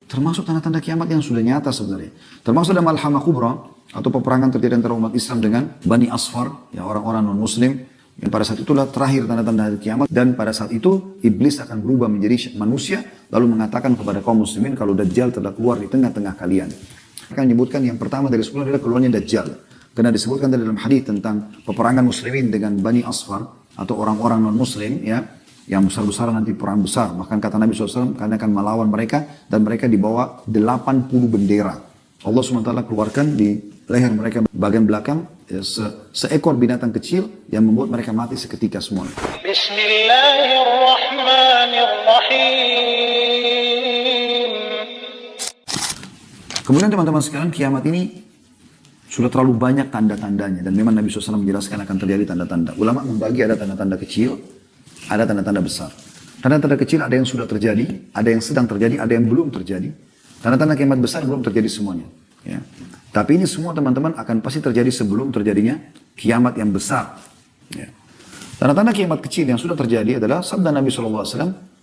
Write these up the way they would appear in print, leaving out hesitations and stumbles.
termasuk tanda-tanda kiamat yang sudah nyata sebenarnya. Termasuk dalam Al-Hamah Kubra, atau peperangan terjadi antara umat Islam dengan Bani Asfar, ya orang-orang non-Muslim, yang pada saat itulah terakhir tanda-tanda hari kiamat, dan pada saat itu Iblis akan berubah menjadi manusia, lalu mengatakan kepada kaum muslimin kalau Dajjal telah keluar di tengah-tengah kalian. Akan menyebutkan yang pertama dari 10 adalah keluarnya Dajjal. Karena disebutkan dalam hadis tentang peperangan muslimin dengan Bani Asfar, atau orang-orang non-Muslim, ya, yang besar-besar nanti perang besar. Bahkan kata Nabi SAW, karena akan melawan mereka, dan mereka dibawa 80 bendera. Allah SWT keluarkan di leher mereka bagian belakang seekor binatang kecil yang membuat mereka mati seketika semua. Bismillahirrahmanirrahim. Kemudian teman-teman sekalian, kiamat ini sudah terlalu banyak tanda-tandanya, dan memang Nabi SAW menjelaskan akan terjadi tanda-tanda. Ulama membagi ada tanda-tanda kecil, ada tanda-tanda besar. Tanda-tanda kecil ada yang sudah terjadi, ada yang sedang terjadi, ada yang belum terjadi. Tanda-tanda kiamat besar belum terjadi semuanya. Ya. Tapi ini semua teman-teman akan pasti terjadi sebelum terjadinya kiamat yang besar. Ya. Tanda-tanda kiamat kecil yang sudah terjadi adalah sabda Nabi SAW,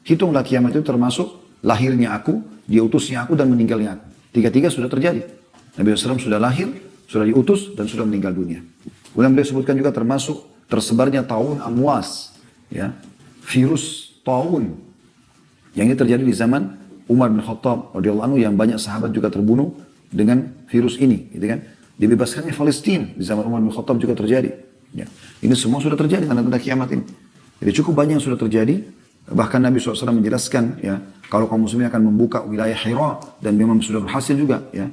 hitunglah kiamat itu termasuk lahirnya aku, diutusnya aku, dan meninggalnya aku. Tiga-tiga sudah terjadi. Nabi SAW sudah lahir, sudah diutus, dan sudah meninggal dunia. Kemudian beliau sebutkan juga termasuk tersebarnya taun amwas. Ya. Virus taun yang ini terjadi di zaman Umar bin Khattab radhiyallahu anhu, yang banyak sahabat juga terbunuh dengan virus ini, gitu kan? Dibebaskannya Palestina di zaman Umar bin Khattab juga terjadi. Ya. Ini semua sudah terjadi tanda-tanda kiamat ini. Jadi cukup banyak yang sudah terjadi. Bahkan Nabi SAW menjelaskan, ya, kalau kaum muslimin akan membuka wilayah Hira, dan memang sudah berhasil juga, ya,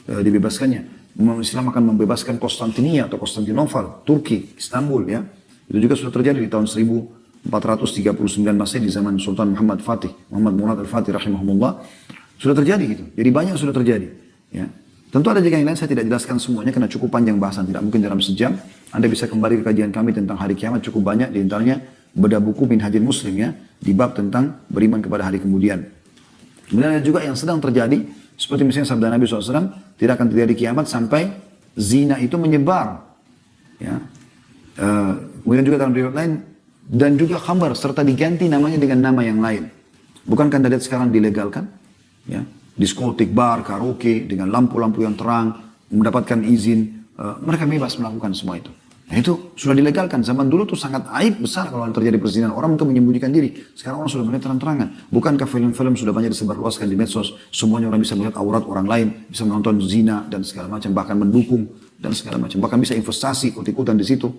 dibebaskannya. Umat Islam akan membebaskan Konstantinia atau Konstantinopel, Turki, Istanbul, ya. Itu juga sudah terjadi di tahun 1439 Masehi di zaman Sultan Muhammad Murad Al-Fatih rahimahumullah. Sudah terjadi gitu. Jadi banyak sudah terjadi. Ya. Tentu ada juga yang lain, saya tidak jelaskan semuanya karena cukup panjang bahasan, tidak mungkin dalam sejam. Anda bisa kembali ke kajian kami tentang hari kiamat, cukup banyak, diantaranya bedah buku Minhajul Muslim, ya, di bab tentang beriman kepada hari kemudian. Kemudian ada juga yang sedang terjadi, seperti misalnya sabda Nabi SAW, tidak akan terjadi kiamat sampai zina itu menyebar. Ya. Kemudian juga dalam riwayat lain, dan juga khamar, serta diganti namanya dengan nama yang lain. Bukankah Anda lihat sekarang dilegalkan? Ya. Diskotik, bar, karaoke, dengan lampu-lampu yang terang, mendapatkan izin, mereka bebas melakukan semua itu. Nah itu sudah dilegalkan. Zaman dulu tuh sangat aib besar kalau terjadi perzinahan. Orang untuk menyembunyikan diri. Sekarang orang sudah mulai terang-terangan. Bukankah film-film sudah banyak disebarluaskan di medsos, semuanya orang bisa melihat aurat orang lain, bisa menonton zina dan segala macam, bahkan mendukung dan segala macam. Bahkan bisa investasi, ikut-ikutan di situ.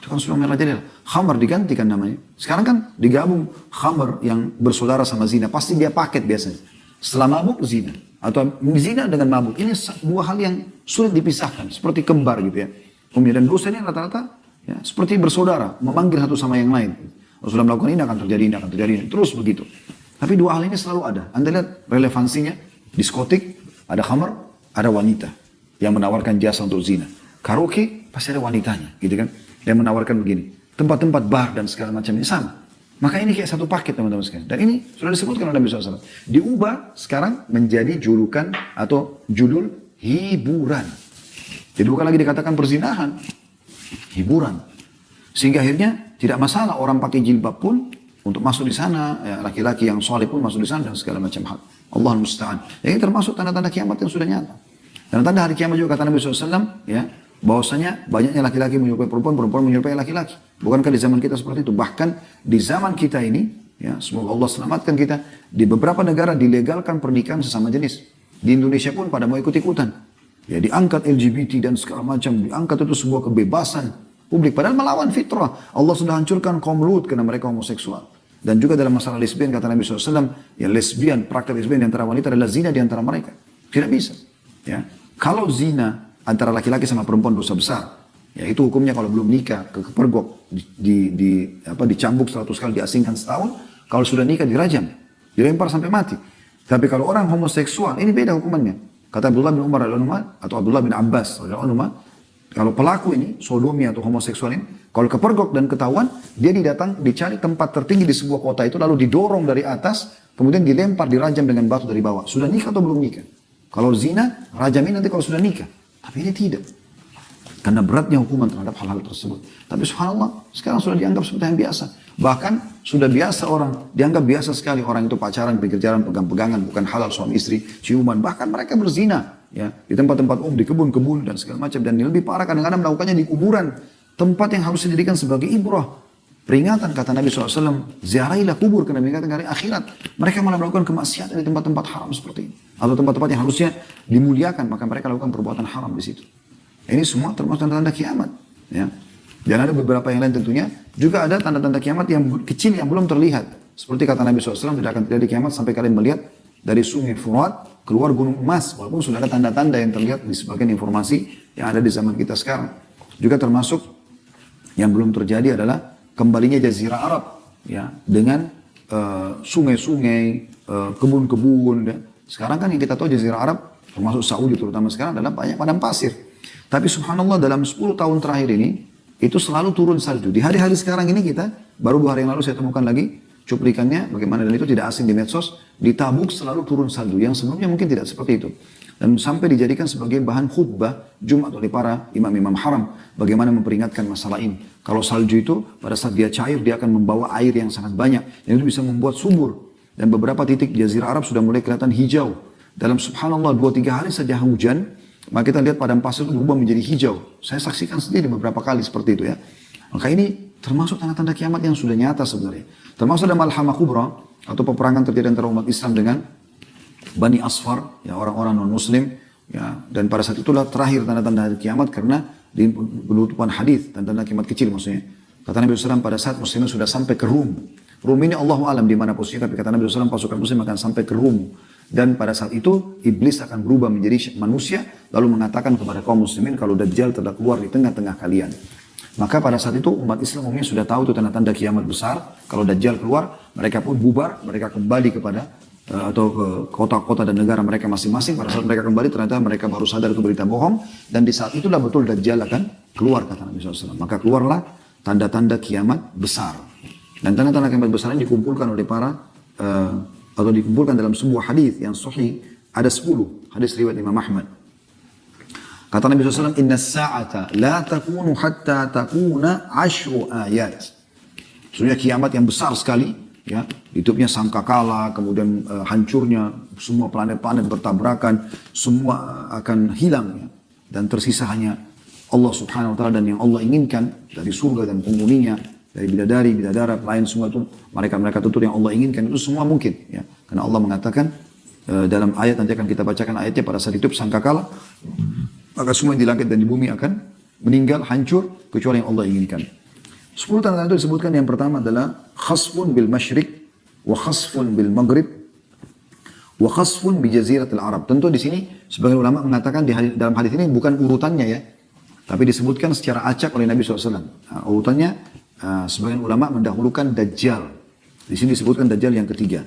Itu kan sudah merajalela. Khamar digantikan namanya. Sekarang kan digabung khamar yang bersaudara sama zina. Pasti dia paket biasanya. Setelah mabuk, zina. Atau zina dengan mabuk. Ini dua hal yang sulit dipisahkan. Seperti kembar gitu ya. Kemudian dosa ini rata-rata ya, seperti bersaudara. Memanggil satu sama yang lain. Kalau sudah melakukan ini akan terjadi, ini akan terjadi. Terus begitu. Tapi dua hal ini selalu ada. Anda lihat relevansinya. Diskotik, ada khamar, ada wanita. Yang menawarkan jasa untuk zina. Karaoke, pasti ada wanitanya. Gitu kan. Yang menawarkan begini. Tempat-tempat bar dan segala macam ini sama. Maka ini kayak satu paket teman-teman sekalian. Dan ini sudah disebutkan oleh Nabi SAW. Diubah sekarang menjadi julukan atau judul hiburan. Jadi bukan lagi dikatakan perzinahan. Hiburan. Sehingga akhirnya tidak masalah orang pakai jilbab pun untuk masuk di sana. Ya, laki-laki yang soleh pun masuk di sana dan segala macam hal. Allahul musta'an. Ini termasuk tanda-tanda kiamat yang sudah nyata. Tanda-tanda hari kiamat juga kata Nabi SAW. Ya, bahwasanya banyaknya laki-laki menyerupai perempuan, perempuan menyerupai laki-laki. Bukankah di zaman kita seperti itu? Bahkan di zaman kita ini, ya, semoga Allah selamatkan kita, di beberapa negara dilegalkan pernikahan sesama jenis. Di Indonesia pun pada mau ikut-ikutan. Ya, diangkat LGBT dan segala macam, diangkat itu sebuah kebebasan publik. Padahal melawan fitrah. Allah sudah hancurkan kaum Lut karena mereka homoseksual. Dan juga dalam masalah lesbian, kata Nabi SAW, ya lesbian, praktek lesbian di antara wanita adalah zina di antara mereka. Tidak bisa. Ya. Kalau zina antara laki-laki sama perempuan dosa besar. Ya itu hukumnya kalau belum nikah, kepergok, dicambuk 100 kali, diasingkan setahun. Kalau sudah nikah dirajam, dilempar sampai mati. Tapi kalau orang homoseksual, ini beda hukumannya. Kata Abdullah bin Umar atau Abdullah bin Abbas, kalau pelaku ini, sodomi atau homoseksual ini, kalau kepergok dan ketahuan, dia dicari tempat tertinggi di sebuah kota itu, lalu didorong dari atas, kemudian dilempar, dirajam dengan batu dari bawah. Sudah nikah atau belum nikah? Kalau zina, rajamin nanti kalau sudah nikah. Tapi ini tidak. Karena beratnya hukuman terhadap hal-hal tersebut. Tapi subhanallah, sekarang sudah dianggap seperti yang biasa. Bahkan sudah biasa orang, dianggap biasa sekali orang itu pacaran, pikir-jalan, pegang-pegangan, bukan halal suami istri, ciuman. Bahkan mereka berzina ya di tempat-tempat umum, di kebun-kebun dan segala macam. Dan yang lebih parah kadang-kadang melakukannya di kuburan. Tempat yang harus dijadikan sebagai ibrah. Peringatan kata Nabi SAW, ziarahilah kubur karena peringatan hari akhirat. Mereka malah melakukan kemaksiatan di tempat-tempat haram seperti ini. Atau tempat-tempat yang harusnya dimuliakan, maka mereka lakukan perbuatan haram di situ. Ini semua termasuk tanda-tanda kiamat. Ya. Dan ada beberapa yang lain tentunya. Juga ada tanda-tanda kiamat yang kecil yang belum terlihat. Seperti kata Nabi SAW, tidak akan terjadi kiamat sampai kalian melihat dari sungai Furat keluar gunung emas. Walaupun sudah ada tanda-tanda yang terlihat di sebagian informasi yang ada di zaman kita sekarang. Juga termasuk yang belum terjadi adalah kembalinya Jazirah Arab. Ya, dengan sungai-sungai, kebun-kebun. Sekarang kan yang kita tahu Jazirah Arab, termasuk Saudi terutama sekarang adalah banyak padang pasir. Tapi subhanallah dalam 10 tahun terakhir ini, itu selalu turun salju. Di hari-hari sekarang ini kita, baru 2 hari yang lalu saya temukan lagi cuplikannya, bagaimana dan itu tidak asing di medsos, di Tabuk selalu turun salju. Yang sebelumnya mungkin tidak seperti itu. Dan sampai dijadikan sebagai bahan khutbah Jumat oleh para imam-imam haram. Bagaimana memperingatkan masalah ini. Kalau salju itu pada saat dia cair, dia akan membawa air yang sangat banyak. Dan itu bisa membuat subur. Dan beberapa titik Jazirah Arab sudah mulai kelihatan hijau. Dalam subhanallah 2-3 hari saja hujan, maka kita lihat padang pasir itu berubah menjadi hijau. Saya saksikan sendiri beberapa kali seperti itu ya. Maka ini termasuk tanda-tanda kiamat yang sudah nyata sebenarnya. Termasuk dalam Al-Hamah Kubra atau peperangan terjadi antara umat Islam dengan Bani Asfar, ya orang-orang non-Muslim. Ya, dan pada saat itulah terakhir tanda-tanda kiamat karena di penutupan hadis tanda-tanda kiamat kecil maksudnya. Kata Nabi SAW pada saat Muslimin sudah sampai ke Rum. Rum ini Allahu alam di mana posisinya, tapi kata Nabi SAW pasukan Muslim akan sampai ke Rum. Dan pada saat itu iblis akan berubah menjadi manusia lalu mengatakan kepada kaum muslimin kalau Dajjal telah keluar di tengah-tengah kalian. Maka pada saat itu umat Islam umumnya sudah tahu itu tanda-tanda kiamat besar. Kalau Dajjal keluar, mereka pun bubar, mereka kembali kepada atau ke kota-kota dan negara mereka masing-masing. Pada saat mereka kembali ternyata mereka baru sadar itu berita bohong. Dan di saat itulah betul Dajjal akan keluar kata Nabi SAW. Maka keluarlah tanda-tanda kiamat besar. Dan tanda-tanda kiamat besar ini dikumpulkan oleh para atau dikumpulkan dalam sebuah hadis yang sahih, ada 10 hadis riwayat Imam Ahmad. Kata Nabi SAW, Inna sa'ata la takunu hatta takuna 10 ayat. Sebenarnya kiamat yang besar sekali, ya, hitupnya sangkakala, kemudian hancurnya semua planet-planet bertabrakan, semua akan hilang, ya, dan tersisa hanya Allah Subhanahu Wa Taala dan yang Allah inginkan dari surga dan penghuninya. Dari bidadari, bidadara, pelayan semua itu mereka tutur yang Allah inginkan itu semua mungkin ya. Karena Allah mengatakan dalam ayat nanti akan kita bacakan ayatnya pada saat hidup sangkakala maka semua yang di langit dan di bumi akan meninggal hancur kecuali yang Allah inginkan. 10 tanda-tanda itu disebutkan yang pertama adalah khasfun bil masyriq wa khasfun bil maghrib wa khasfun bi jaziratil Arab. Tentu di sini sebagian ulama mengatakan dalam hadis ini bukan urutannya ya. Tapi disebutkan secara acak oleh Nabi SAW. Nah, urutannya sebagian ulama mendahulukan Dajjal. Di sini disebutkan Dajjal yang ketiga.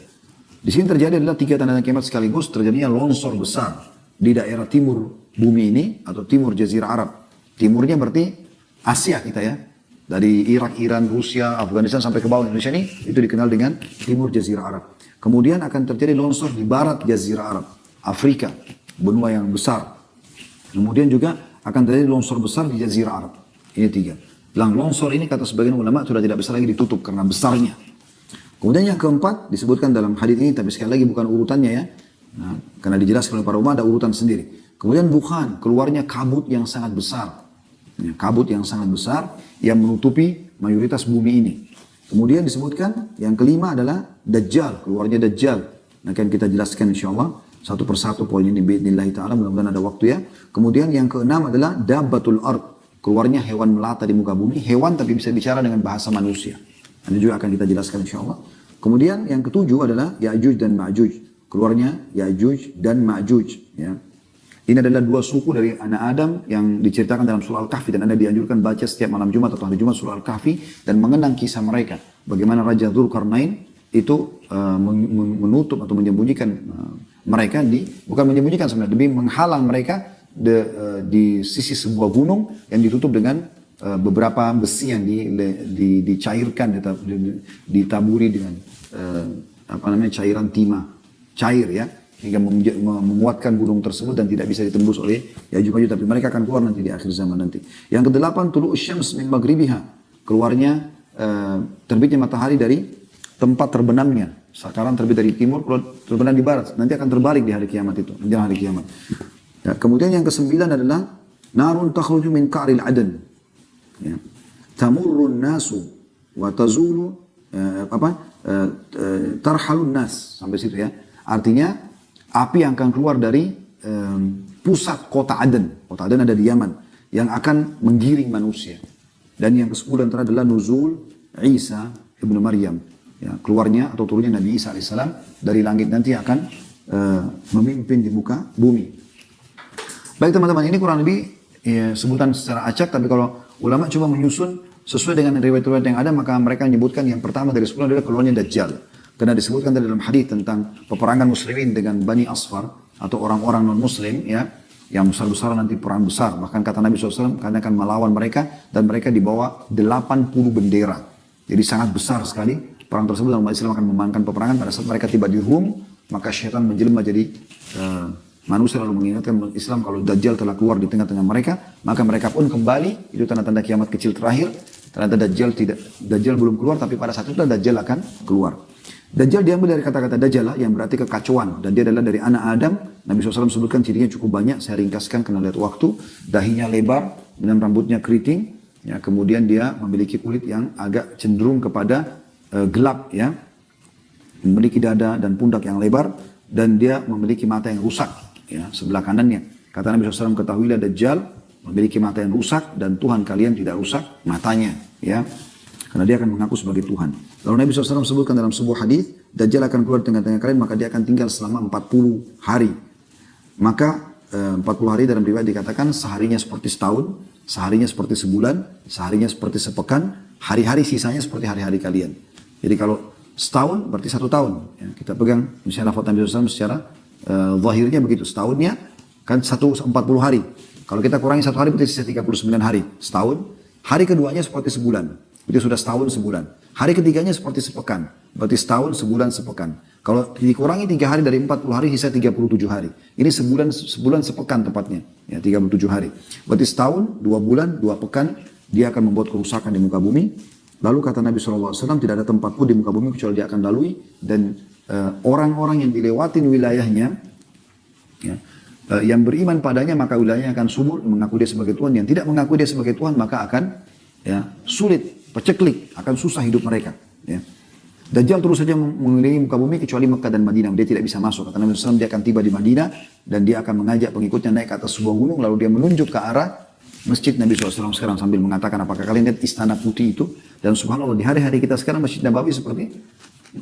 Di sini terjadi adalah 3 tanda kiamat sekaligus terjadinya longsor besar di daerah timur bumi ini atau timur Jazirah Arab. Timurnya berarti Asia kita ya. Dari Irak, Iran, Rusia, Afghanistan sampai ke bawah Indonesia ini itu dikenal dengan timur Jazirah Arab. Kemudian akan terjadi longsor di barat Jazirah Arab, Afrika, benua yang besar. Kemudian juga akan terjadi longsor besar di Jazirah Arab. Ini 3. Longsor ini kata sebagian ulama sudah tidak bisa lagi ditutup karena besarnya. Kemudian yang keempat disebutkan dalam hadis ini, tapi sekali lagi bukan urutannya ya. Nah, karena dijelaskan oleh para ulama ada urutan sendiri. Kemudian bukan keluarnya kabut yang sangat besar. Ya, kabut yang sangat besar yang menutupi mayoritas bumi ini. Kemudian disebutkan yang kelima adalah Dajjal, keluarnya Dajjal. Nah, akan kita jelaskan insyaAllah satu persatu poin ini biidznillah ta'ala, mudah-mudahan ada waktu ya. Kemudian yang keenam adalah Dabbatul Ard. Keluarnya hewan melata di muka bumi, hewan tapi bisa bicara dengan bahasa manusia. Ini juga akan kita jelaskan insyaAllah. Kemudian yang ketujuh adalah Ya'juj dan Ma'juj. Keluarnya Ya'juj dan Ma'juj. Ya. Ini adalah 2 suku dari anak Adam yang diceritakan dalam surah Al-Kahfi. Dan Anda dianjurkan baca setiap malam Jumat atau hari Jumat surah Al-Kahfi. Dan mengenang kisah mereka. Bagaimana Raja Dzulqarnain itu menutup atau menyembunyikan mereka bukan menyembunyikan sebenarnya, lebih menghalang mereka di sisi sebuah gunung yang ditutup dengan beberapa besi yang dicairkan, ditaburi dengan cairan timah cair ya. hingga menguatkan gunung tersebut dan tidak bisa ditembus oleh Yajuj, tapi mereka akan keluar nanti di akhir zaman nanti. Yang kedelapan, tulu'us syams min maghribiha, keluarnya terbitnya matahari dari tempat terbenamnya. Sekarang terbit dari timur, kalau terbenam di barat, nanti akan terbalik di hari kiamat itu, menjelang hari kiamat. Ya, kemudian yang kesembilan adalah narun takhruju min ka'ril adan. Ya. Tamurrun nasu wa tazulu tarhalun nas, sampai situ ya. Artinya api yang akan keluar dari pusat kota Aden. Kota Aden ada di Yaman, yang akan menggiring manusia. Dan yang ke-10 antara adalah nuzul Isa ibnu Maryam. Ya, keluarnya atau turunnya Nabi Isa alaihissalam dari langit nanti akan memimpin di muka bumi. Baik teman-teman, ini kurang lebih sebutan secara acak, tapi kalau ulama coba menyusun sesuai dengan riwayat-riwayat yang ada, maka mereka menyebutkan yang pertama dari 10 adalah keluarnya Dajjal. Karena disebutkan dalam hadis tentang peperangan muslimin dengan Bani Asfar atau orang-orang non-muslim, ya, yang besar-besar nanti perang besar. Bahkan kata Nabi SAW, karena akan melawan mereka dan mereka dibawa 80 bendera. Jadi sangat besar sekali. Perang tersebut dalam umat Islam akan memenangkan peperangan. Pada saat mereka tiba di Rum, maka syaitan menjelma jadi manusia lalu mengingatkan Islam kalau Dajjal telah keluar di tengah-tengah mereka, maka mereka pun kembali. Itu tanda-tanda kiamat kecil terakhir. Ternyata Dajjal belum keluar, tapi pada saat itu Dajjal akan keluar. Dajjal diambil dari kata-kata Dajjal yang berarti kekacauan, dan dia adalah dari anak Adam. Nabi SAW sebutkan cirinya cukup banyak, saya ringkaskan karena lihat waktu. Dahinya lebar dan rambutnya keriting, ya, kemudian dia memiliki kulit yang agak cenderung kepada gelap, ya, memiliki dada dan pundak yang lebar, dan dia memiliki mata yang rusak, ya, sebelah kanannya. Kata Nabi SAW, ketahuilah Dajjal memiliki mata yang rusak dan Tuhan kalian tidak rusak matanya, ya, karena dia akan mengaku sebagai Tuhan. Lalu Nabi SAW sebutkan dalam sebuah hadis, Dajjal akan keluar di tengah-tengah kalian, maka dia akan tinggal selama 40 hari. Maka 40 hari dalam riwayat dikatakan seharinya seperti setahun, seharinya seperti sebulan, seharinya seperti sepekan, hari-hari sisanya seperti hari-hari kalian. Jadi kalau setahun berarti 1 tahun. Ya, kita pegang misalnya lafaz Nabi SAW secara zahirnya begitu. Setahunnya kan 40 hari. Kalau kita kurangi 1 hari berarti sisa 39 hari. Setahun. Hari keduanya seperti sebulan. Itu sudah setahun sebulan. Hari ketiganya seperti sepekan. Berarti setahun, sebulan, sepekan. Kalau dikurangi 3 hari dari 40 hari sisa 37 hari. Ini sebulan sepekan tepatnya. Ya, 37 hari. Berarti setahun, 2 bulan, 2 pekan dia akan membuat kerusakan di muka bumi. Lalu kata Nabi SAW, tidak ada tempat pun di muka bumi kecuali dia akan lalui. Dan orang-orang yang dilewatin wilayahnya, ya, yang beriman padanya maka wilayahnya akan subur, mengaku dia sebagai Tuhan. Yang tidak mengaku dia sebagai Tuhan maka akan, ya, sulit, peceklik, akan susah hidup mereka. Ya. Dajjal terus saja mengelilingi muka bumi kecuali Mekah dan Madinah. Dia tidak bisa masuk. Kata Nabi SAW, dia akan tiba di Madinah dan dia akan mengajak pengikutnya naik ke atas sebuah gunung. Lalu dia menunjuk ke arah Masjid Nabi SAW sekarang sambil mengatakan, apakah kalian lihat istana putih itu? Dan subhanallah di hari-hari kita sekarang Masjid Nabawi seperti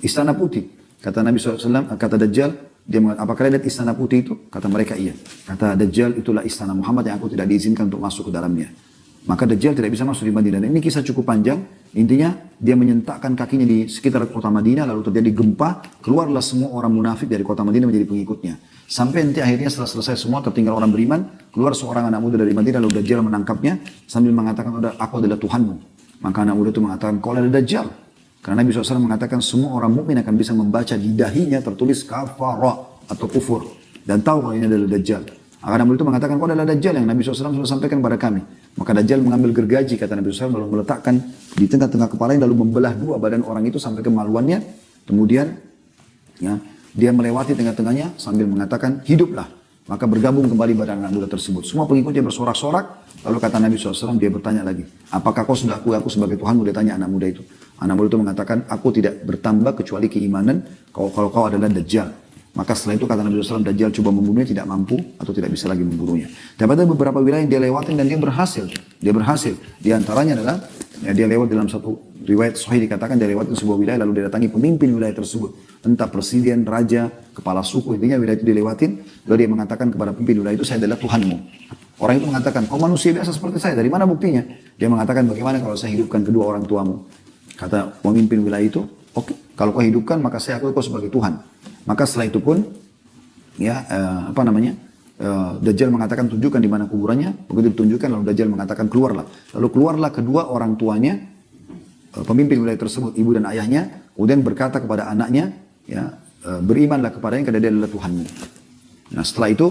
istana putih. Kata Nabi SAW, kata Dajjal, dia mengatakan, apakah kalian lihat istana putih itu? Kata mereka iya. Kata Dajjal, itulah istana Muhammad yang aku tidak diizinkan untuk masuk ke dalamnya. Maka Dajjal tidak bisa masuk di Madinah. Dan ini kisah cukup panjang. Intinya dia menyentakkan kakinya di sekitar kota Madinah, lalu terjadi gempa, keluarlah semua orang munafik dari kota Madinah menjadi pengikutnya. Sampai nanti akhirnya setelah selesai semua tertinggal orang beriman, keluar seorang anak muda dari Madinah, lalu Dajjal menangkapnya sambil mengatakan, aku adalah Tuhanmu. Maka anak muda itu mengatakan, kau adalah Dajjal. Karena Nabi SAW mengatakan semua orang mukmin akan bisa membaca di dahinya tertulis kafara atau kufur. Dan tahu kalau ini adalah Dajjal. Anak muda itu mengatakan, kau adalah Dajjal yang Nabi SAW sudah sampaikan kepada kami. Maka Dajjal mengambil gergaji, kata Nabi SAW, lalu meletakkan di tengah-tengah kepalanya, lalu membelah 2 badan orang itu sampai kemaluannya. Kemudian, ya, dia melewati tengah-tengahnya sambil mengatakan, hiduplah. Maka bergabung kembali badan anak muda tersebut. Semua pengikutnya bersorak-sorak. Lalu kata Nabi SAW, dia bertanya lagi, apakah kau sudah akui aku sebagai Tuhanmu? Dia tanya anak muda itu. Anak muda itu mengatakan, aku tidak bertambah kecuali keimanan kalau kau adalah Dajjal. Maka setelah itu kata Nabi SAW, Dajjal coba membunuhnya, tidak mampu atau tidak bisa lagi membunuhnya. Tapi ada beberapa wilayah yang dia lewatin dan dia berhasil. Dia berhasil. Di antaranya adalah, ya, dia lewat dalam satu riwayat sahih dikatakan dia lewatin sebuah wilayah lalu dia datangi pemimpin wilayah tersebut. Entah presiden, raja, kepala suku, intinya wilayah itu dilewatin. Lalu dia mengatakan kepada pemimpin wilayah itu, saya adalah Tuhanmu. Orang itu mengatakan, kau manusia biasa seperti saya, dari mana buktinya? Dia mengatakan, bagaimana kalau saya hidupkan kedua orang tuamu? Kata pemimpin wilayah itu, oke, kalau kau hidupkan maka saya akui kau sebagai Tuhan. Maka setelah itu pun, ya, Dajjal mengatakan tunjukkan di mana kuburannya. Begitu ditunjukkan lalu Dajjal mengatakan keluarlah. Lalu keluarlah kedua orang tuanya, pemimpin wilayah tersebut, ibu dan ayahnya. Kemudian berkata kepada anaknya, ya, berimanlah kepadanya karena dia adalah Tuhanmu. Nah setelah itu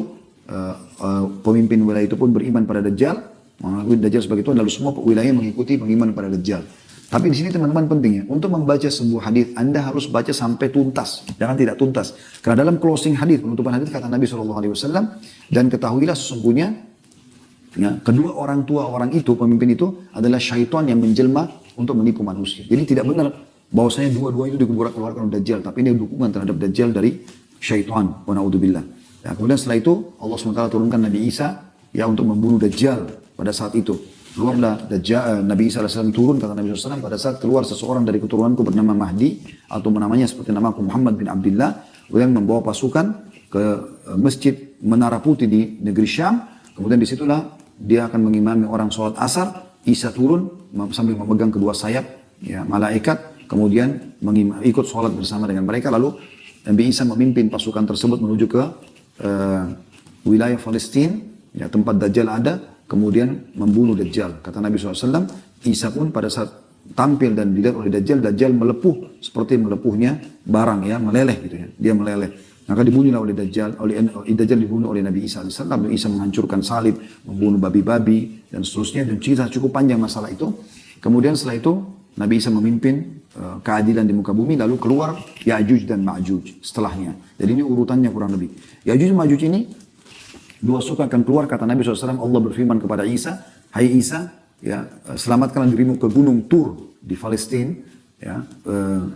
pemimpin wilayah itu pun beriman pada Dajjal, mengakui Dajjal sebagai Tuhan, lalu semua wilayah mengikuti beriman pada Dajjal. Tapi di sini teman-teman pentingnya, untuk membaca sebuah hadis Anda harus baca sampai tuntas, jangan tidak tuntas. Karena dalam closing hadis, penutupan hadis kata Nabi SAW, dan ketahuilah sesungguhnya ya, kedua orang tua orang itu, pemimpin itu adalah syaitan yang menjelma untuk menipu manusia. Jadi tidak benar bahwasanya dua-dua itu dikeluarkan oleh Dajjal, tapi ini dukungan terhadap Dajjal dari syaitan. Wa na'udzubillah. Ya, kemudian setelah itu Allah SWT turunkan Nabi Isa ya untuk membunuh Dajjal pada saat itu. Keluarlah Dajjal, Nabi Isa AS turun, kata Nabi SAW, pada saat keluar seseorang dari keturunanku bernama Mahdi, atau namanya seperti namaku Muhammad bin Abdullah, kemudian membawa pasukan ke masjid Menara Putih di negeri Syam, kemudian disitulah dia akan mengimami orang sholat asar, Isa turun sambil memegang kedua sayap ya, malaikat, kemudian ikut sholat bersama dengan mereka, lalu Nabi Isa memimpin pasukan tersebut menuju ke wilayah Palestina, ya, tempat Dajjal ada, kemudian membunuh Dajjal. Kata Nabi SAW, Isa pun pada saat tampil dan dilihat oleh Dajjal, Dajjal melepuh seperti melepuhnya barang ya, meleleh gitu ya. Dia meleleh. Maka dibunuhlah oleh Dajjal, Dajjal dibunuh oleh Nabi Isa AS. Nabi Isa menghancurkan salib, membunuh babi-babi dan seterusnya, dan cerita cukup panjang masalah itu. Kemudian setelah itu Nabi Isa memimpin keadilan di muka bumi, lalu keluar Ya'juj dan Ma'juj setelahnya. Jadi ini urutannya kurang lebih. Ya'juj dan Ma'juj ini dua suku akan keluar, kata Nabi SAW, Allah berfirman kepada Isa, hai Isa, ya, selamatkanlah dirimu ke gunung Tur di Palestina, ya,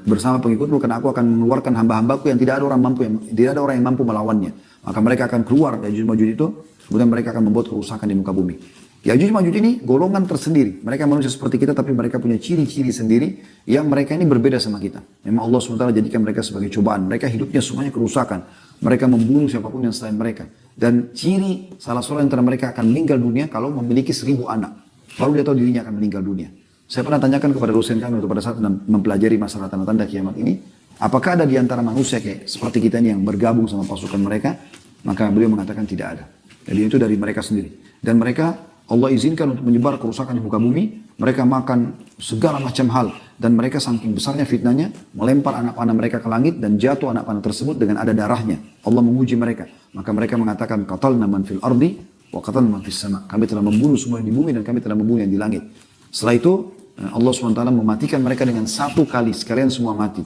bersama pengikutmu, karena aku akan mengeluarkan hamba-hambaku yang tidak ada orang yang mampu melawannya. Maka mereka akan keluar Ya'juj Ma'juj itu, kemudian mereka akan membuat kerusakan di muka bumi. Ya'juj Ma'juj ini golongan tersendiri. Mereka manusia seperti kita, tapi mereka punya ciri-ciri sendiri yang mereka ini berbeda sama kita. Memang Allah SWT jadikan mereka sebagai cobaan. Mereka hidupnya semuanya kerusakan. Mereka membunuh siapapun yang selain mereka. Dan ciri salah seorang antara mereka akan meninggal dunia kalau memiliki 1000 anak. Baru dia tahu dirinya akan meninggal dunia. Saya pernah tanyakan kepada dosen kami pada saat mempelajari masalah tanda-tanda kiamat ini, apakah ada di antara manusia kayak seperti kita ini yang bergabung sama pasukan mereka? Maka beliau mengatakan tidak ada. Jadi itu dari mereka sendiri. Dan mereka Allah izinkan untuk menyebar kerusakan di muka bumi. Mereka makan segala macam hal. Dan mereka saking besarnya fitnahnya, melempar anak panah mereka ke langit dan jatuh anak panah tersebut dengan ada darahnya. Allah menguji mereka. Maka mereka mengatakan, qatalna man fil ardi wa qatalna man fis sama. Kami telah membunuh semua yang di bumi dan kami telah membunuh yang di langit. Setelah itu Allah SWT mematikan mereka dengan satu kali. Sekalian semua mati.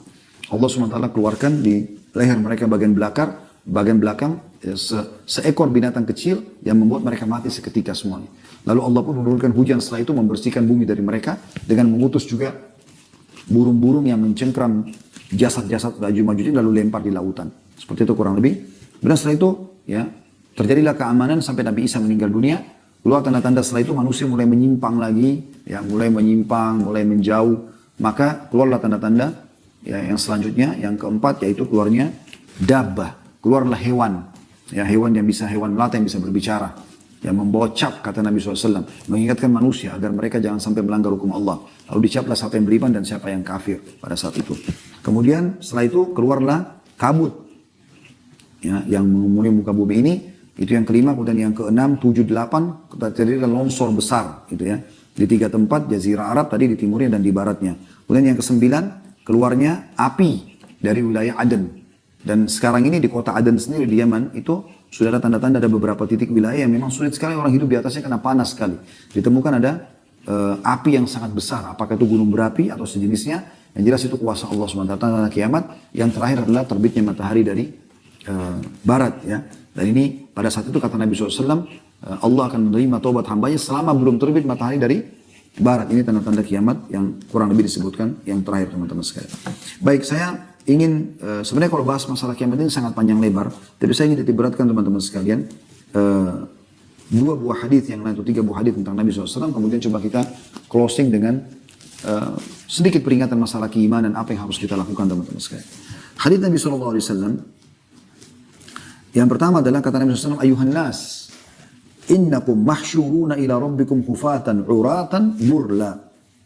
Allah SWT keluarkan di leher mereka bagian belakang seekor binatang kecil yang membuat mereka mati seketika semuanya. Lalu Allah pun menurunkan hujan setelah itu membersihkan bumi dari mereka dengan mengutus juga burung-burung yang mencengkram jasad-jasad Ya'juj Ma'juj lalu lempar di lautan. Seperti itu kurang lebih. Dan setelah itu ya terjadilah keamanan sampai Nabi Isa meninggal dunia. Keluar tanda-tanda setelah itu manusia mulai menyimpang lagi, ya mulai menyimpang, mulai menjauh. Maka keluarlah tanda-tanda ya yang selanjutnya, yang keempat yaitu keluarnya dabbah. Keluarlah hewan, ya hewan melata yang bisa berbicara, yang membawa cap, kata Nabi SAW, mengingatkan manusia agar mereka jangan sampai melanggar hukum Allah. Lalu dicaplah siapa yang beriman dan siapa yang kafir pada saat itu. Kemudian setelah itu keluarlah kabut, ya, yang mengumuli muka bumi ini. Itu yang kelima. Kemudian yang keenam, 7, 8 terjadi longsor besar, gitu ya, di 3 tempat, Jazirah Arab tadi di timurnya dan di baratnya. Kemudian yang ke-9 keluarnya api dari wilayah Aden. Dan sekarang ini di kota Aden sendiri di Yaman itu sudah ada tanda-tanda, ada beberapa titik wilayah yang memang sulit sekali orang hidup di atasnya karena panas sekali. Ditemukan ada api yang sangat besar, apakah itu gunung berapi atau sejenisnya. Yang jelas itu kuasa Allah SWT, tanda kiamat. Yang terakhir adalah terbitnya matahari dari barat, ya. Dan ini pada saat itu kata Nabi SAW, Allah akan menerima taubat hambanya selama belum terbit matahari dari barat. Ini tanda-tanda kiamat yang kurang lebih disebutkan yang terakhir, teman-teman sekalian. Baik, saya ingin, sebenarnya kalau bahas masalah kiamat ini sangat panjang lebar, tapi saya ingin titik-beratkan teman-teman sekalian 2 buah hadis yang lain, atau 3 buah hadis tentang Nabi SAW, kemudian coba kita closing dengan sedikit peringatan masalah keimanan, apa yang harus kita lakukan teman-teman sekalian. Hadis Nabi SAW, yang pertama adalah kata Nabi SAW, ayuhan nas, innakum mahsyuruna ila rabbikum hufatan uratan burla.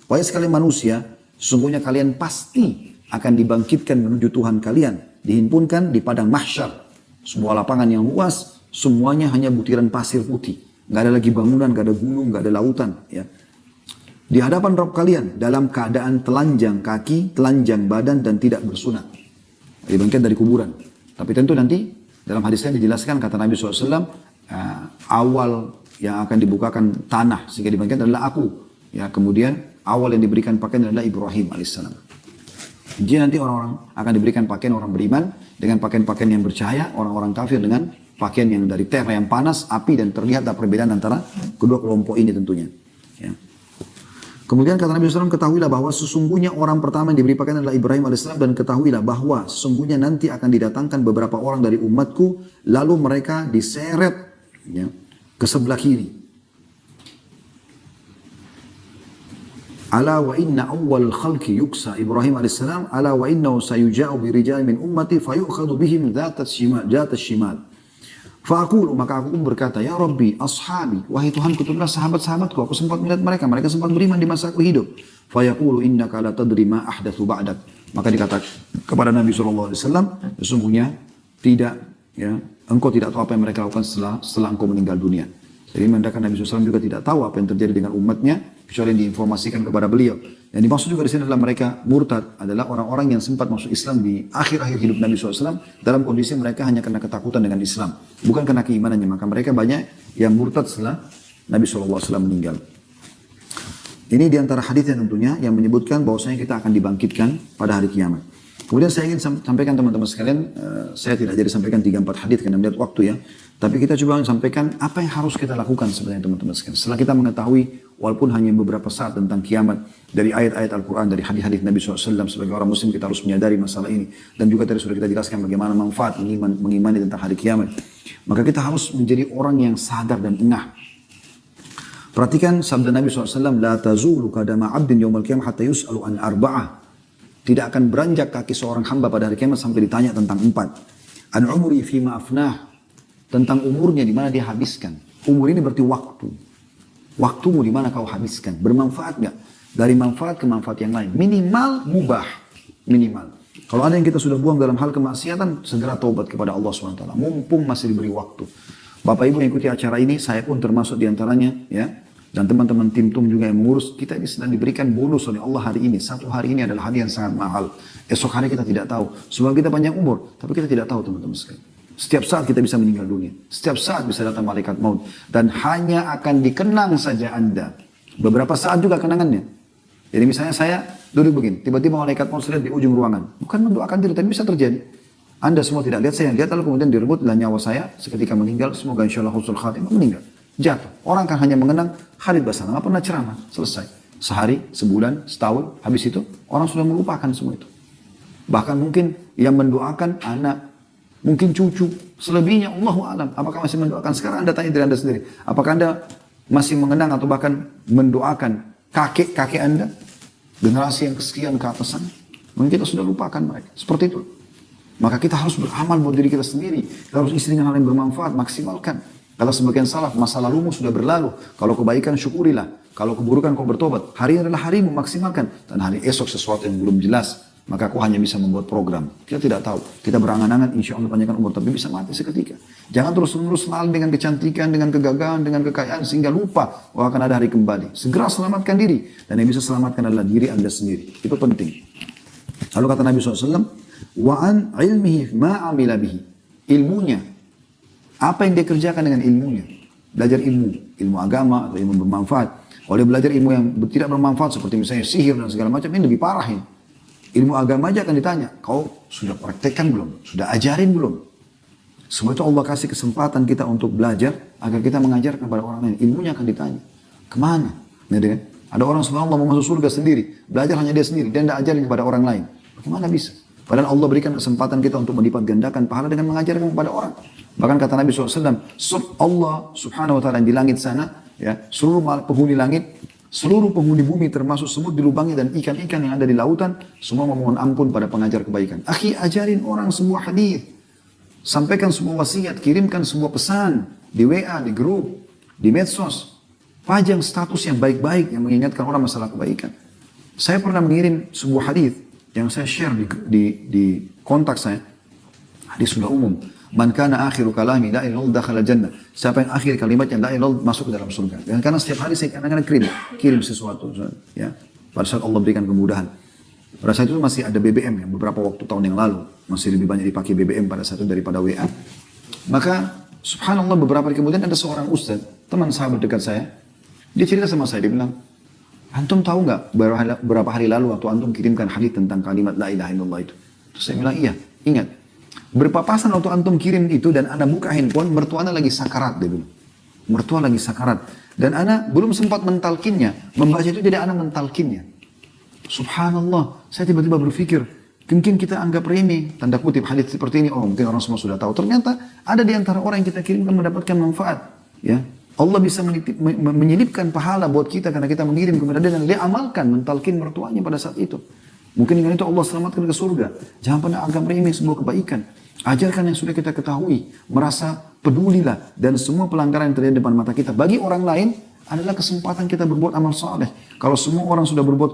Wahai sekalian manusia, sesungguhnya kalian pasti akan dibangkitkan menuju Tuhan kalian, dihimpunkan di padang mahsyar, sebuah lapangan yang luas, semuanya hanya butiran pasir putih, nggak ada lagi bangunan, nggak ada gunung, nggak ada lautan, ya. Di hadapan Rabb kalian dalam keadaan telanjang kaki, telanjang badan dan tidak bersunat. dibangkitkan dari kuburan. Tapi tentu nanti dalam hadisnya dijelaskan kata Nabi SAW, awal yang akan dibukakan tanah sehingga dibangkitkan adalah aku. Ya, kemudian awal yang diberikan pakaian adalah Ibrahim alaihissalam. Jadi nanti orang-orang akan diberikan pakaian orang beriman dengan pakaian-pakaian yang bercahaya, orang-orang kafir dengan pakaian yang dari terra yang panas, api, dan terlihat ada perbedaan antara kedua kelompok ini tentunya. Ya. Kemudian kata Nabi SAW, ketahuilah bahwa sesungguhnya orang pertama yang diberi pakaian adalah Ibrahim AS, dan ketahuilah bahwa sesungguhnya nanti akan didatangkan beberapa orang dari umatku, lalu mereka diseret ya, ke sebelah kiri. Ala wa inna awwal khalqi yuksa Ibrahim AS, ala wa innahu sayuja'u birijal min ummati fayu'khadu bihim dhatat shimal. Fa'akulu, maka aku pun berkata, ya Rabbi, ashabi, wahai Tuhanku, itulah sahabat-sahabatku, aku sempat melihat mereka, mereka sempat beriman di masa aku hidup. Fayaqulu innaka la tadri ma ahdathu ba'dak. Maka dikata kepada Nabi SAW, sesungguhnya tidak, ya, engkau tidak tahu apa yang mereka lakukan setelah engkau meninggal dunia. Jadi menandakan Nabi SAW juga tidak tahu apa yang terjadi dengan umatnya, kecuali yang diinformasikan kepada beliau. Yang dimaksud juga di sini adalah mereka murtad, adalah orang-orang yang sempat masuk Islam di akhir-akhir hidup Nabi SAW, dalam kondisi mereka hanya karena ketakutan dengan Islam, bukan karena keimanannya. Maka mereka banyak yang murtad setelah Nabi SAW meninggal. Ini diantara hadis yang tentunya yang menyebutkan bahwasanya kita akan dibangkitkan pada hari kiamat. Kemudian saya ingin sampaikan teman-teman sekalian, saya tidak jadi sampaikan 3-4 hadis karena melihat waktu ya. Tapi kita coba sampaikan apa yang harus kita lakukan sebenarnya teman-teman sekalian. Setelah kita mengetahui walaupun hanya beberapa saat tentang kiamat dari ayat-ayat Al-Quran, dari hadis-hadis Nabi SAW, sebagai orang muslim kita harus menyadari masalah ini. Dan juga tadi sudah kita jelaskan bagaimana manfaat mengimani tentang hari kiamat. Maka kita harus menjadi orang yang sadar dan engah. Perhatikan sabda Nabi SAW, La tazulu kadama abdin yawmal qiyamah hatta yus'alu an arba'ah. Tidak akan beranjak kaki seorang hamba pada hari kiamat sampai ditanya tentang 4. An umri fima afnah. Tentang umurnya di mana dia habiskan. Umur ini berarti waktu. Waktumu di mana kau habiskan. Bermanfaat nggak? Dari manfaat ke manfaat yang lain. Minimal mubah. Minimal. Kalau ada yang kita sudah buang dalam hal kemaksiatan, segera taubat kepada Allah SWT. Mumpung masih diberi waktu. Bapak Ibu yang ikuti acara ini, saya pun termasuk diantaranya, ya. Dan teman-teman tim TUM juga yang mengurus, kita ini sedang diberikan bonus oleh Allah hari ini. Satu hari ini adalah hari yang sangat mahal. Esok hari kita tidak tahu. Sebab kita panjang umur, tapi kita tidak tahu teman-teman sekalian. Setiap saat kita bisa meninggal dunia. Setiap saat bisa datang malaikat maut. Dan hanya akan dikenang saja Anda. Beberapa saat juga kenangannya. Jadi misalnya saya duduk begini, tiba-tiba malaikat maut lihat di ujung ruangan. Bukan mendoakan diri, tapi bisa terjadi. Anda semua tidak lihat, saya yang lihat, lalu kemudian direbutlah nyawa saya seketika meninggal. Semoga insya Allah husnul khatimah, meninggal. Jatuh. Orang kan hanya mengenang Khalid Basalam, nggak pernah ceramah, selesai. Sehari, sebulan, setahun, habis itu orang sudah melupakan semua itu. Bahkan mungkin yang mendoakan anak, mungkin cucu, selebihnya Allahu a'lam. Apakah masih mendoakan? Sekarang Anda tanya diri Anda sendiri. Apakah Anda masih mengenang atau bahkan mendoakan kakek-kakek Anda? Generasi yang kesekian ke atasan? Mungkin kita sudah lupakan mereka. Seperti itu. Maka kita harus beramal buat diri kita sendiri. Kita harus isi dengan hal yang bermanfaat, maksimalkan. Kalau sebagian salaf, masa lalumu sudah berlalu. Kalau kebaikan, syukurilah. Kalau keburukan, kau bertobat. Hari ini adalah harimu, maksimalkan. Dan hari esok sesuatu yang belum jelas, maka kau hanya bisa membuat program. Kita tidak tahu. Kita berangan-angan, insya Allah panjangkan umur, tapi bisa mati seketika. Jangan terus-menerus selalu dengan kecantikan, dengan kegagalan, dengan kekayaan, sehingga lupa bahwa akan ada hari kembali. Segera selamatkan diri. Dan yang bisa selamatkan adalah diri Anda sendiri. Itu penting. Lalu kata Nabi SAW, wa'an ilmihi ma'amila bihi. Ilmunya. Apa yang dia kerjakan dengan ilmunya? Belajar ilmu agama atau ilmu bermanfaat. Kalau dia belajar ilmu yang tidak bermanfaat seperti misalnya sihir dan segala macam, ini lebih parah ini. Ilmu agama aja akan ditanya, kau sudah praktekkan belum? Sudah ajarin belum? Semua itu Allah kasih kesempatan kita untuk belajar agar kita mengajarkan kepada orang lain. Ilmunya akan ditanya. Kemana? Kan? Ada orang subhanallah mau masuk surga sendiri. Belajar hanya dia sendiri. Dia tidak ajarin kepada orang lain. Bagaimana bisa? Padahal Allah berikan kesempatan kita untuk melipat gandakan pahala dengan mengajarkan kepada orang. Bahkan kata Nabi SAW, Allah subhanahu wa ta'ala di langit sana, ya, seluruh penghuni langit, seluruh penghuni bumi termasuk semut di lubangnya dan ikan-ikan yang ada di lautan, semua memohon ampun pada pengajar kebaikan. Akhi, ajarin orang semua hadis. Sampaikan semua wasiat, kirimkan semua pesan di WA, di grup, di medsos. Pajang status yang baik-baik yang mengingatkan orang masalah kebaikan. Saya pernah mengirim sebuah hadis yang saya share di kontak saya. Hadis sudah umum. Man kana akhiru kalami la ilaha illallah dakhala jannah. Siapa yang akhir kalimatnya la ilaha illallah masuk ke dalam surga. Dan karena setiap hari saya kadang-kadang kirim sesuatu, ya. Pada saat Allah berikan kemudahan. Pada saat itu masih ada BBM yang beberapa waktu tahun yang lalu. Masih lebih banyak dipakai BBM pada saat itu daripada WA. Maka subhanallah beberapa hari kemudian ada seorang ustaz, teman sahabat dekat saya. Dia cerita sama saya, dia bilang, antum tahu nggak berapa hari lalu waktu antum kirimkan hadis tentang kalimat la ilaha illallah itu? Terus saya bilang, iya, ingat. Berpapasan waktu antum kirim itu dan anda buka handphone, mertua anda lagi sakarat, dia bilang. Mertua lagi sakarat. Dan ana belum sempat mentalkinnya. Membaca itu jadi ana mentalkinnya. Subhanallah, saya tiba-tiba berpikir, mungkin kita anggap remeh, tanda kutip hadis seperti ini, oh mungkin orang semua sudah tahu. Ternyata ada di antara orang yang kita kirimkan mendapatkan manfaat. Ya, Allah bisa menyelipkan pahala buat kita karena kita mengirim kepada dia dan dia amalkan, mentalkin mertuanya pada saat itu. Mungkin dengan itu Allah selamatkan ke surga. Jangan pernah anggap remeh sebuah kebaikan. Ajarkan yang sudah kita ketahui, merasa pedulilah dan semua pelanggaran yang terjadi depan mata kita. Bagi orang lain adalah kesempatan kita berbuat amal saleh. Kalau semua orang sudah berbuat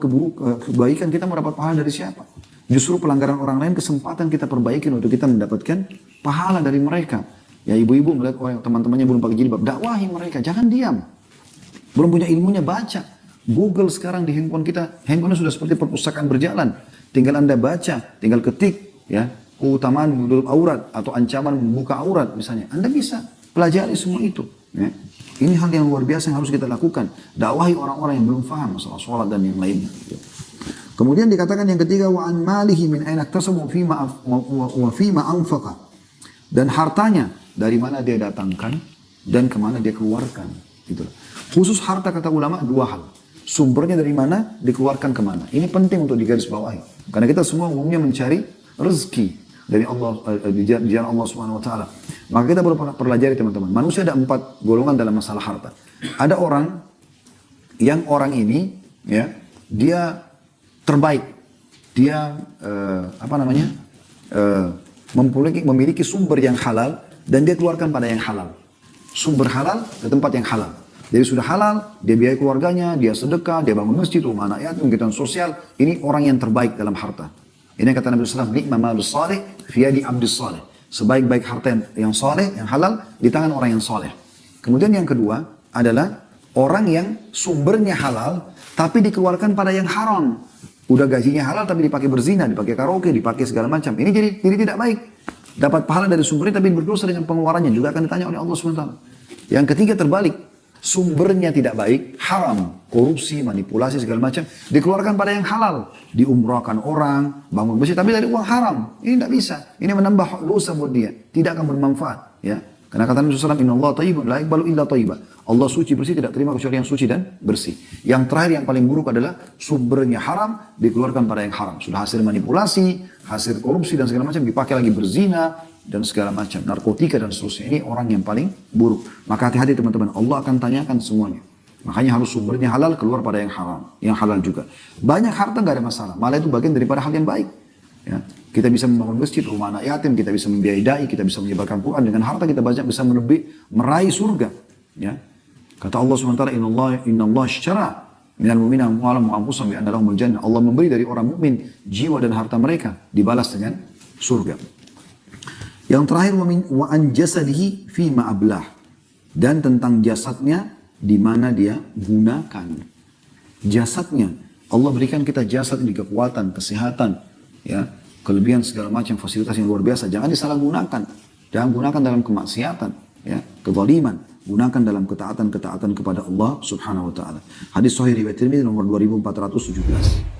kebaikan, kita mau dapat pahala dari siapa? Justru pelanggaran orang lain kesempatan kita perbaikin untuk kita mendapatkan pahala dari mereka. Ya ibu-ibu melihat orang teman-temannya belum pakai jilbab, dakwahi mereka, jangan diam. Belum punya ilmunya, baca. Google sekarang di handphone kita, handphone sudah seperti perpustakaan berjalan. Tinggal anda baca, tinggal ketik, ya keutamaan menutup aurat atau ancaman membuka aurat misalnya. Anda bisa pelajari semua itu. Ya. Ini hal yang luar biasa yang harus kita lakukan. Dakwahi orang-orang yang belum paham masalah sholat dan yang lainnya. Kemudian dikatakan yang ketiga, wa an malihi min aina iktasabu wa fima anfaqa. Dan hartanya dari mana dia datangkan dan kemana dia keluarkan. Gitu. Khusus harta kata ulama dua hal. Sumbernya dari mana, dikeluarkan kemana. Ini penting untuk digarisbawahi. Karena kita semua umumnya mencari rezeki dari Allah, di jalan Allah Subhanahu Wa Taala. Maka kita perlu pelajari teman-teman. Manusia ada 4 golongan dalam masalah harta. Ada orang yang orang ini, ya, dia terbaik, dia memiliki sumber yang halal dan dia keluarkan pada yang halal. Sumber halal ke tempat yang halal. Jadi sudah halal, dia biayai keluarganya, dia sedekah, dia bangun masjid, rumah anak yatim, kegiatan sosial. Ini orang yang terbaik dalam harta. Ini kata Nabi SAW, ni'ma malus salih fiyadi abdus salih. Sebaik-baik harta yang saleh, yang halal, di tangan orang yang saleh. Kemudian yang kedua adalah orang yang sumbernya halal, tapi dikeluarkan pada yang haram. Udah gajinya halal, tapi dipakai berzina, dipakai karaoke, dipakai segala macam. Ini jadi tidak baik. Dapat pahala dari sumbernya, tapi berdosa dengan pengeluarannya. Juga akan ditanya oleh Allah SWT. Yang ketiga terbalik. Sumbernya tidak baik, haram, korupsi, manipulasi segala macam, dikeluarkan pada yang halal, diumrahkan orang, bangun masjid, tapi dari uang haram. Ini tidak bisa. Ini menambah dosa buat dia, tidak akan bermanfaat. Ya, karena kata Nabi SAW, Inna Allah tayyibun, la iqbalu illa tayyiba. Allah suci bersih, tidak terima kecuali yang suci dan bersih. Yang terakhir yang paling buruk adalah sumbernya haram, dikeluarkan pada yang haram. Sudah hasil manipulasi, hasil korupsi dan segala macam, dipakai lagi berzina dan segala macam, narkotika dan seterusnya. Ini orang yang paling buruk. Maka hati-hati teman-teman, Allah akan tanyakan semuanya. Makanya harus sumbernya halal, keluar pada yang haram, yang halal juga. Banyak harta nggak ada masalah, malah itu bagian daripada hal yang baik. Ya, kita bisa membangun masjid, rumah anak yatim, kita bisa membiayai dai, kita bisa menyebarkan Quran. Dengan harta kita banyak bisa meraih surga. Ya, kata Allah SWT, Inna Allah syara minal mu'mina amwalahum wa anfusahum bi anna lahumul jannah. Allah memberi dari orang mukmin jiwa dan harta mereka dibalas dengan surga. Yang terakhir, wa an jasadihi fi ma ablah, dan tentang jasadnya di mana dia gunakan. Jasadnya, Allah berikan kita jasad ini kekuatan, kesehatan, ya, kelebihan segala macam fasilitas yang luar biasa. Jangan disalahgunakan. Jangan gunakan dalam kemaksiatan, ya, kezaliman. Gunakan dalam ketaatan kepada Allah Subhanahu wa taala. Hadis sahih riwayat Tirmidzi nomor 2417.